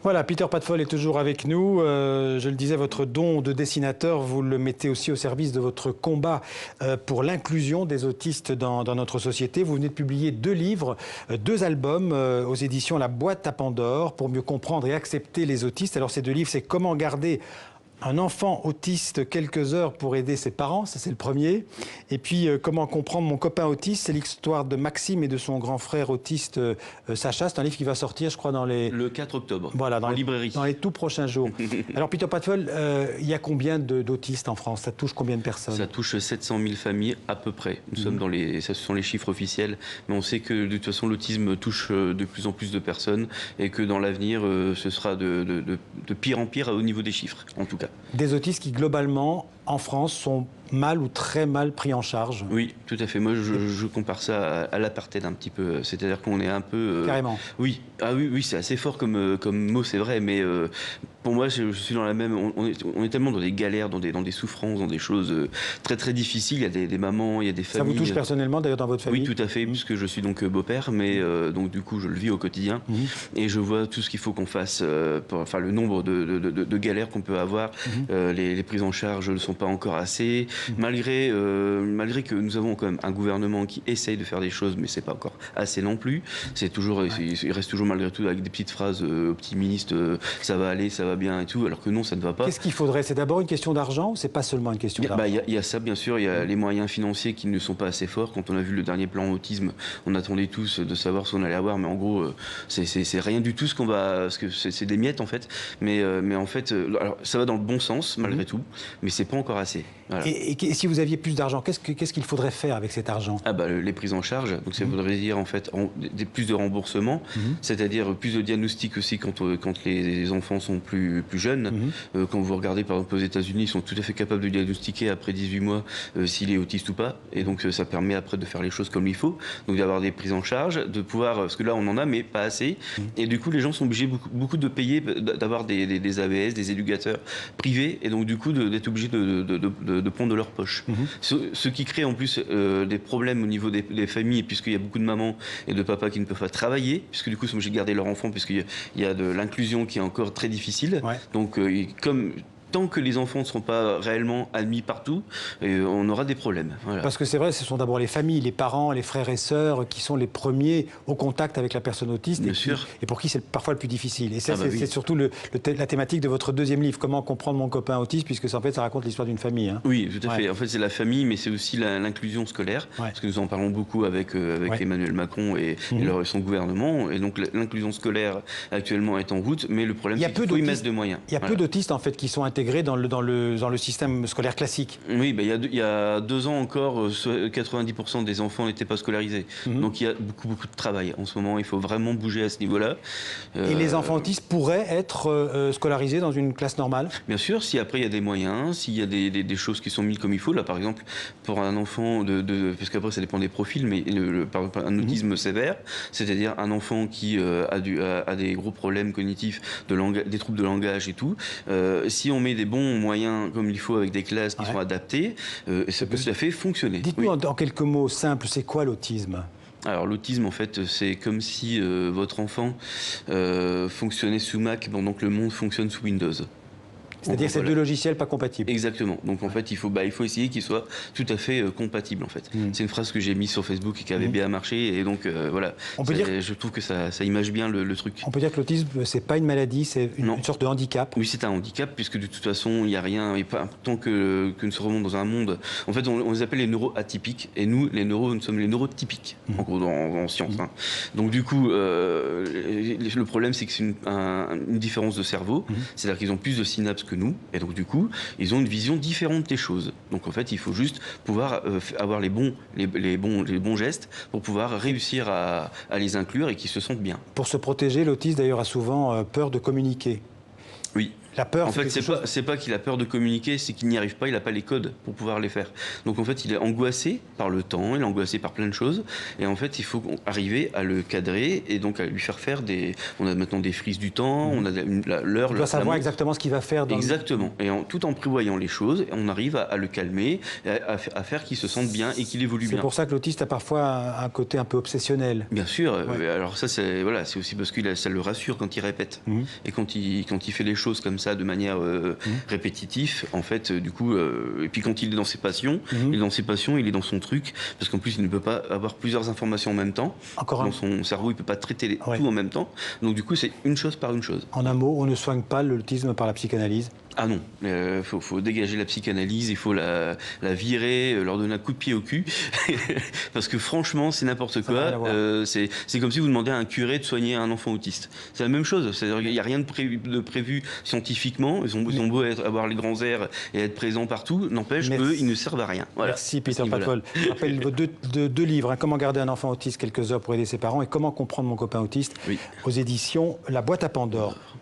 Voilà, Peter Padfoll est toujours avec nous. Je le disais, votre don de dessinateur, vous le mettez aussi au service de votre combat pour l'inclusion des autistes dans notre société. Vous venez de publier 2 livres, 2 albums aux éditions La Boîte à Pandore pour mieux comprendre et accepter les autistes. Alors ces 2 livres, c'est Comment garder un enfant autiste quelques heures pour aider ses parents, ça c'est le premier. Et puis Comment comprendre mon copain autiste, c'est l'histoire de Maxime et de son grand frère autiste Sacha. C'est un livre qui va sortir, je crois, dans les... Le 4 octobre, voilà, en librairie. Dans les tout prochains jours. Alors Peter Padfoll, il y a combien d'autistes en France? Ça touche combien de personnes? Ça touche 700 000 familles à peu près. Nous sommes dans les... Ce sont les chiffres officiels, mais on sait que de toute façon l'autisme touche de plus en plus de personnes et que dans l'avenir, ce sera de pire en pire au niveau des chiffres, en tout cas. Des autistes qui, globalement, en France, sont mal ou très mal pris en charge. Oui, tout à fait. Moi, je compare ça à l'apartheid un petit peu. C'est-à-dire qu'on est un peu... Carrément. Oui, oui, c'est assez fort comme mot, c'est vrai, mais pour moi, je suis dans la même... On est tellement dans des galères, dans des souffrances, dans des choses très, très difficiles. Il y a des mamans, il y a des familles... Ça vous touche personnellement, d'ailleurs, dans votre famille? Oui, tout à fait, puisque je suis donc beau-père, mais donc du coup, je le vis au quotidien. Et je vois tout ce qu'il faut qu'on fasse, enfin, le nombre de galères qu'on peut avoir. Les prises en charge ne sont pas encore assez. Malgré que nous avons quand même un gouvernement qui essaye de faire des choses, mais c'est pas encore assez non plus. C'est toujours, il reste toujours malgré tout avec des petites phrases optimistes, ça va aller, ça va bien et tout, alors que non, ça ne va pas. Qu'est-ce qu'il faudrait? C'est d'abord une question d'argent ou c'est pas seulement une question d'argent? Il y a ça, bien sûr, il y a les moyens financiers qui ne sont pas assez forts. Quand on a vu le dernier plan autisme, on attendait tous de savoir ce qu'on allait avoir, mais en gros, c'est rien du tout ce qu'on va, parce que c'est des miettes en fait. Mais en fait, alors, ça va dans le bon sens malgré tout, mais c'est pas encore assez. Voilà. Et si vous aviez plus d'argent, qu'est-ce qu'il faudrait faire avec cet argent? Les prises en charge, donc ça voudrait dire en fait plus de remboursement, c'est-à-dire plus de diagnostics aussi quand les enfants sont plus jeunes. Quand vous regardez par exemple aux États-Unis, ils sont tout à fait capables de diagnostiquer après 18 mois s'il est autiste ou pas, et donc ça permet après de faire les choses comme il faut, donc d'avoir des prises en charge, de pouvoir, parce que là on en a mais pas assez, et du coup les gens sont obligés beaucoup de payer, d'avoir des AVS, des éducateurs privés, et donc du coup d'être obligés de prendre de leur poche. Ce qui crée en plus des problèmes au niveau des familles, puisqu'il y a beaucoup de mamans et de papas qui ne peuvent pas travailler, puisque du coup ils sont obligés de garder leur enfant, puisqu'il y a de l'inclusion qui est encore très difficile. Donc tant que les enfants ne seront pas réellement admis partout, on aura des problèmes. Voilà. Parce que c'est vrai, ce sont d'abord les familles, les parents, les frères et sœurs qui sont les premiers au contact avec la personne autiste. Bien sûr. Et pour qui c'est parfois le plus difficile. Et ça, c'est oui. surtout la thématique de votre 2e livre, Comment comprendre mon copain autiste, puisque ça, en fait, ça raconte l'histoire d'une famille. Hein. Oui, tout à fait. En fait, c'est la famille, mais c'est aussi l'inclusion scolaire, parce que nous en parlons beaucoup avec Emmanuel Macron et son gouvernement. Et donc l'inclusion scolaire actuellement est en route, mais le problème, c'est qu'il faut y mettre de moyens. Il y a peu d'autistes, en fait, qui sont intégrés dans le système scolaire classique. Oui, il y a 2 ans encore, 90% des enfants n'étaient pas scolarisés. Donc il y a beaucoup de travail. En ce moment, il faut vraiment bouger à ce niveau-là. Et les enfants autistes pourraient être scolarisés dans une classe normale? Bien sûr, si après il y a des moyens, s'il y a des choses qui sont mises comme il faut. Là, par exemple, pour un enfant parce qu'après ça dépend des profils, mais par exemple un autisme sévère, c'est-à-dire un enfant qui a des gros problèmes cognitifs, des troubles de langage et tout, si on met des bons moyens comme il faut avec des classes qui sont adaptées, ça peut tout à fait fonctionner. Dites-nous en quelques mots simples, c'est quoi l'autisme? Alors l'autisme, en fait, c'est comme si votre enfant fonctionnait sous Mac pendant que le monde fonctionne sous Windows. C'est-à-dire que c'est 2 logiciels pas compatibles. Exactement. Donc en fait, il faut essayer qu'ils soient tout à fait compatibles en fait. C'est une phrase que j'ai mise sur Facebook et qui avait bien marché, et donc voilà. Je trouve que ça image bien le truc. On peut dire que l'autisme, c'est pas une maladie, c'est une sorte de handicap. Oui, c'est un handicap, puisque de toute façon, il n'y a rien, et pas tant que nous serons dans un monde. En fait, on les appelle les neuroatypiques, et nous sommes les neurotypiques, en gros, en science. Donc du coup, le problème, c'est que c'est une différence de cerveau, c'est-à-dire qu'ils ont plus de synapses que nous, et donc du coup ils ont une vision différente des choses. Donc en fait il faut juste pouvoir avoir les bons gestes pour pouvoir réussir à les inclure et qu'ils se sentent bien. Pour se protéger, l'autiste d'ailleurs a souvent peur de communiquer. Oui, La peur, En fait, quelque chose... c'est pas qu'il a peur de communiquer, c'est qu'il n'y arrive pas, il n'a pas les codes pour pouvoir les faire. Donc en fait, il est angoissé par le temps, il est angoissé par plein de choses, et en fait, il faut arriver à le cadrer et donc à lui faire des... On a maintenant des frises du temps, on a l'heure... Il doit savoir exactement ce qu'il va faire. Exactement. Et tout en prévoyant les choses, on arrive à le calmer, à faire qu'il se sente bien et qu'il évolue bien. C'est pour ça que l'autiste a parfois un côté un peu obsessionnel. Bien sûr. Ouais. Alors ça, c'est aussi parce que ça le rassure quand il répète. Et quand il fait les choses comme ça de manière répétitive, en fait, du coup, et puis quand il est dans ses passions, il est dans ses passions, il est dans son truc, parce qu'en plus, il ne peut pas avoir plusieurs informations en même temps. Dans son cerveau, il ne peut pas traiter tout en même temps. Donc du coup, c'est une chose par une chose. En un mot, on ne soigne pas l'autisme par la psychanalyse? Ah non, faut dégager la psychanalyse, il faut la virer, leur donner un coup de pied au cul, parce que franchement, c'est n'importe quoi. C'est comme si vous demandiez à un curé de soigner un enfant autiste. C'est la même chose, c'est-à-dire qu'il n'y a rien de prévu scientifiquement, ils ont beau avoir les grands airs et être présents partout, n'empêche qu'eux, ils ne servent à rien. Voilà. Merci Peter Patwol. Je rappelle vos deux livres, hein, Comment garder un enfant autiste quelques heures pour aider ses parents et Comment comprendre mon copain autiste, aux éditions La Boîte à Pandore.